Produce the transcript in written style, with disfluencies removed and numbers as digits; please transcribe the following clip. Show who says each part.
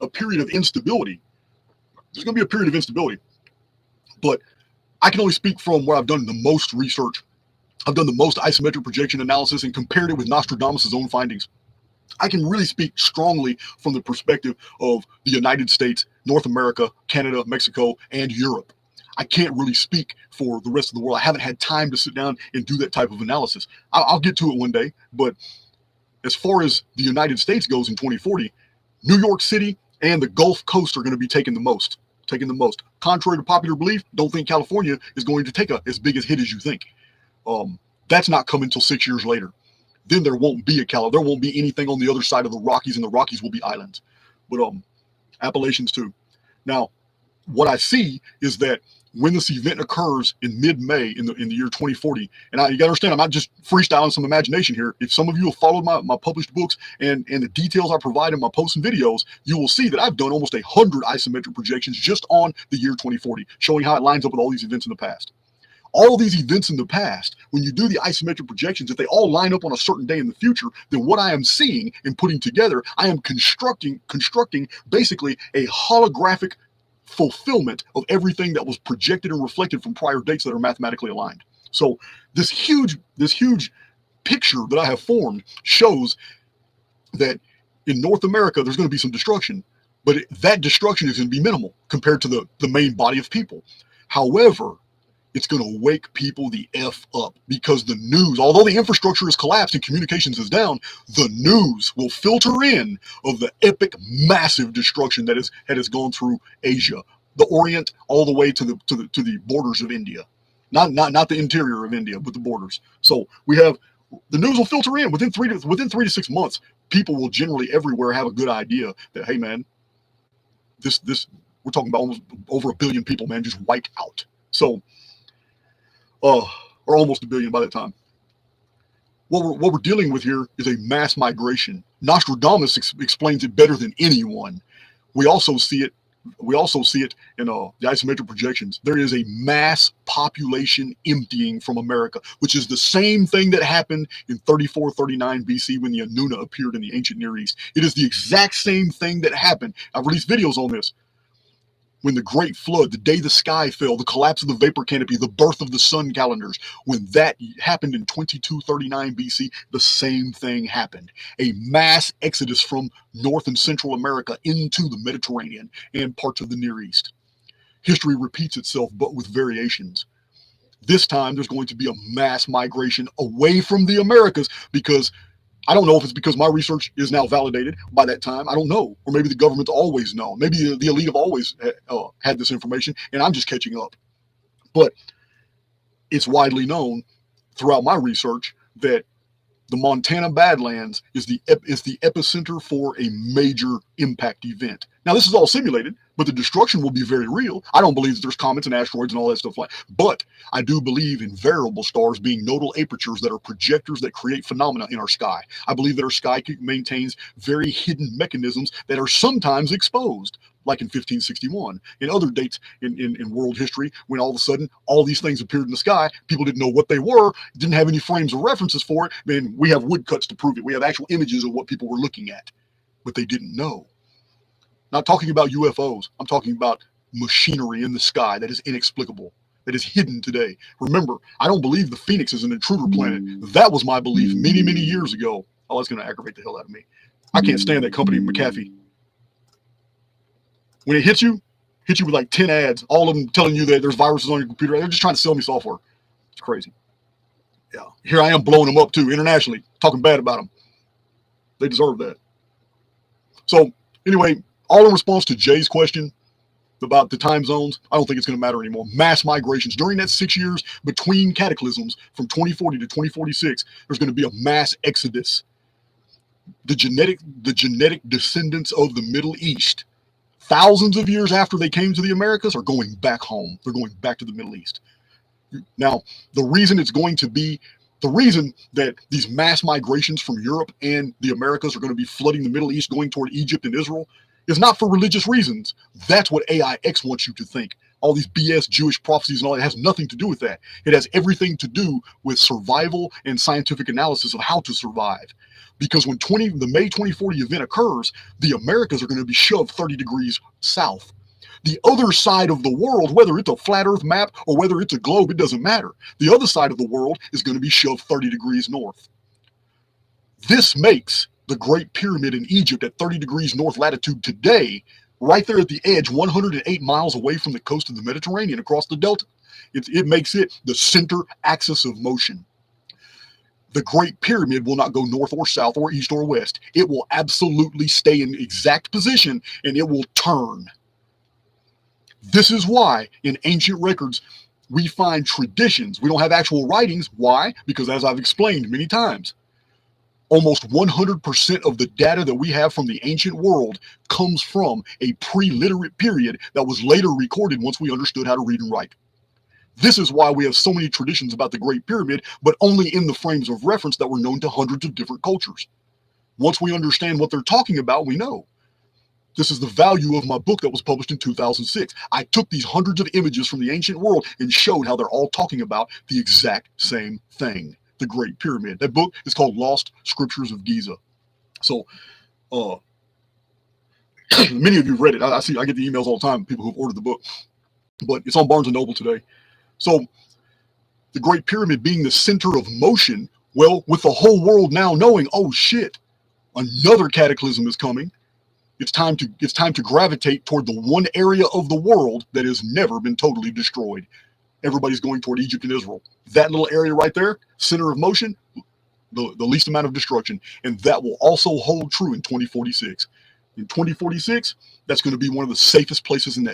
Speaker 1: a period of instability. There's going to be a period of instability. But I can only speak from where I've done the most research. I've done the most isometric projection analysis and compared it with Nostradamus' own findings. I can really speak strongly from the perspective of the United States, North America, Canada, Mexico, and Europe. I can't really speak for the rest of the world. I haven't had time to sit down and do that type of analysis. I'll get to it one day, but as far as the United States goes in 2040, New York City and the Gulf Coast are going to be taking the most. Contrary to popular belief, don't think California is going to take as big a hit as you think. That's not coming until 6 years later. Then there won't be there won't be anything on the other side of the Rockies, and the Rockies will be islands. But Appalachians too. Now, what I see is that when this event occurs in mid-May in the year 2040, and you got to understand, I'm not just freestyling some imagination here. If some of you have followed my published books and the details I provide in my posts and videos, you will see that I've done almost 100 isometric projections just on the year 2040, showing how it lines up with all these events in the past. All these events in the past, when you do the isometric projections, if they all line up on a certain day in the future, then what I am seeing and putting together, I am constructing basically a holographic fulfillment of everything that was projected and reflected from prior dates that are mathematically aligned. So this huge picture that I have formed shows that in North America, there's going to be some destruction, but that destruction is going to be minimal compared to the main body of people. However, it's going to wake people the F up, because the news, although the infrastructure is collapsed and communications is down, the news will filter in of the epic, massive destruction that has gone through Asia, the Orient, all the way to the borders of India. Not the interior of India, but the borders. So the news will filter in within 3 to 6 months. People will generally everywhere have a good idea that, hey man, this we're talking about almost over 1 billion people, man, just wiped out. So or almost 1 billion by that time. What we're dealing with here is a mass migration. Nostradamus explains it better than anyone. We also see it in the isometric projections. There is a mass population emptying from America, which is the same thing that happened in 3439 BC when the Anuna appeared in the ancient Near East. It is the exact same thing that happened. I've released videos on this. When the Great Flood, the day the sky fell, the collapse of the vapor canopy, the birth of the sun calendars, when that happened in 2239 BC, the same thing happened. A mass exodus from North and Central America into the Mediterranean and parts of the Near East. History repeats itself, but with variations. This time, there's going to be a mass migration away from the Americas, because I don't know if it's because my research is now validated by that time. I don't know. Or maybe the government's always known. Maybe the elite have always had this information, and I'm just catching up. But it's widely known throughout my research that the Montana Badlands is the epicenter for a major impact event. Now, this is all simulated, but the destruction will be very real. I don't believe that there's comets and asteroids and all that stuff but I do believe in variable stars being nodal apertures that are projectors that create phenomena in our sky. I believe that our sky maintains very hidden mechanisms that are sometimes exposed, like in 1561, in other dates in world history, when all of a sudden all these things appeared in the sky. People didn't know what they were, didn't have any frames of references for it. Man, we have woodcuts to prove it. We have actual images of what people were looking at, but they didn't know. Not talking about UFOs. I'm talking about machinery in the sky that is inexplicable, that is hidden today. Remember, I don't believe the Phoenix is an intruder planet. That was my belief many, many years ago. Oh, that's going to aggravate the hell out of me. I can't stand that company, McAfee. When it hits you with like 10 ads, all of them telling you that there's viruses on your computer. They're just trying to sell me software. It's crazy. Yeah. Here I am blowing them up too, internationally, talking bad about them. They deserve that. So anyway, all in response to Jay's question about the time zones, I don't think it's going to matter anymore. Mass migrations. During that 6 years between cataclysms from 2040 to 2046, there's going to be a mass exodus. The genetic descendants of the Middle East, thousands of years after they came to the Americas, are going back home. They're going back to the Middle East. Now, the reason that these mass migrations from Europe and the Americas are going to be flooding the Middle East, going toward Egypt and Israel, is not for religious reasons. That's what AIX wants you to think. all these BS Jewish prophecies and all that. It has nothing to do with that. It has everything to do with survival and scientific analysis of how to survive. Because when the May 2040 event occurs, the Americas are going to be shoved 30 degrees south. The other side of the world, whether it's a flat earth map or whether it's a globe, it doesn't matter. The other side of the world is going to be shoved 30 degrees north. This makes the Great Pyramid in Egypt at 30 degrees north latitude today, right there at the edge, 108 miles away from the coast of the Mediterranean across the delta. It makes it the center axis of motion. The Great Pyramid will not go north or south or east or west. It will absolutely stay in exact position, and it will turn. This is why in ancient records we find traditions. We don't have actual writings. Why? Because as I've explained many times, almost 100% of the data that we have from the ancient world comes from a pre-literate period that was later recorded once we understood how to read and write. This is why we have so many traditions about the Great Pyramid, but only in the frames of reference that were known to hundreds of different cultures. Once we understand what they're talking about, we know. This is the value of my book that was published in 2006. I took these hundreds of images from the ancient world and showed how they're all talking about the exact same thing, the Great Pyramid. That book is called Lost Scriptures of Giza. So, many of you have read it. I get the emails all the time, people who've ordered the book, but it's on Barnes & Noble today. So, the Great Pyramid being the center of motion, well, with the whole world now knowing, oh shit, another cataclysm is coming. It's time to gravitate toward the one area of the world that has never been totally destroyed. Everybody's going toward Egypt and Israel. That little area right there, center of motion, the least amount of destruction. And that will also hold true in 2046. In 2046, that's going to be one of the safest places in the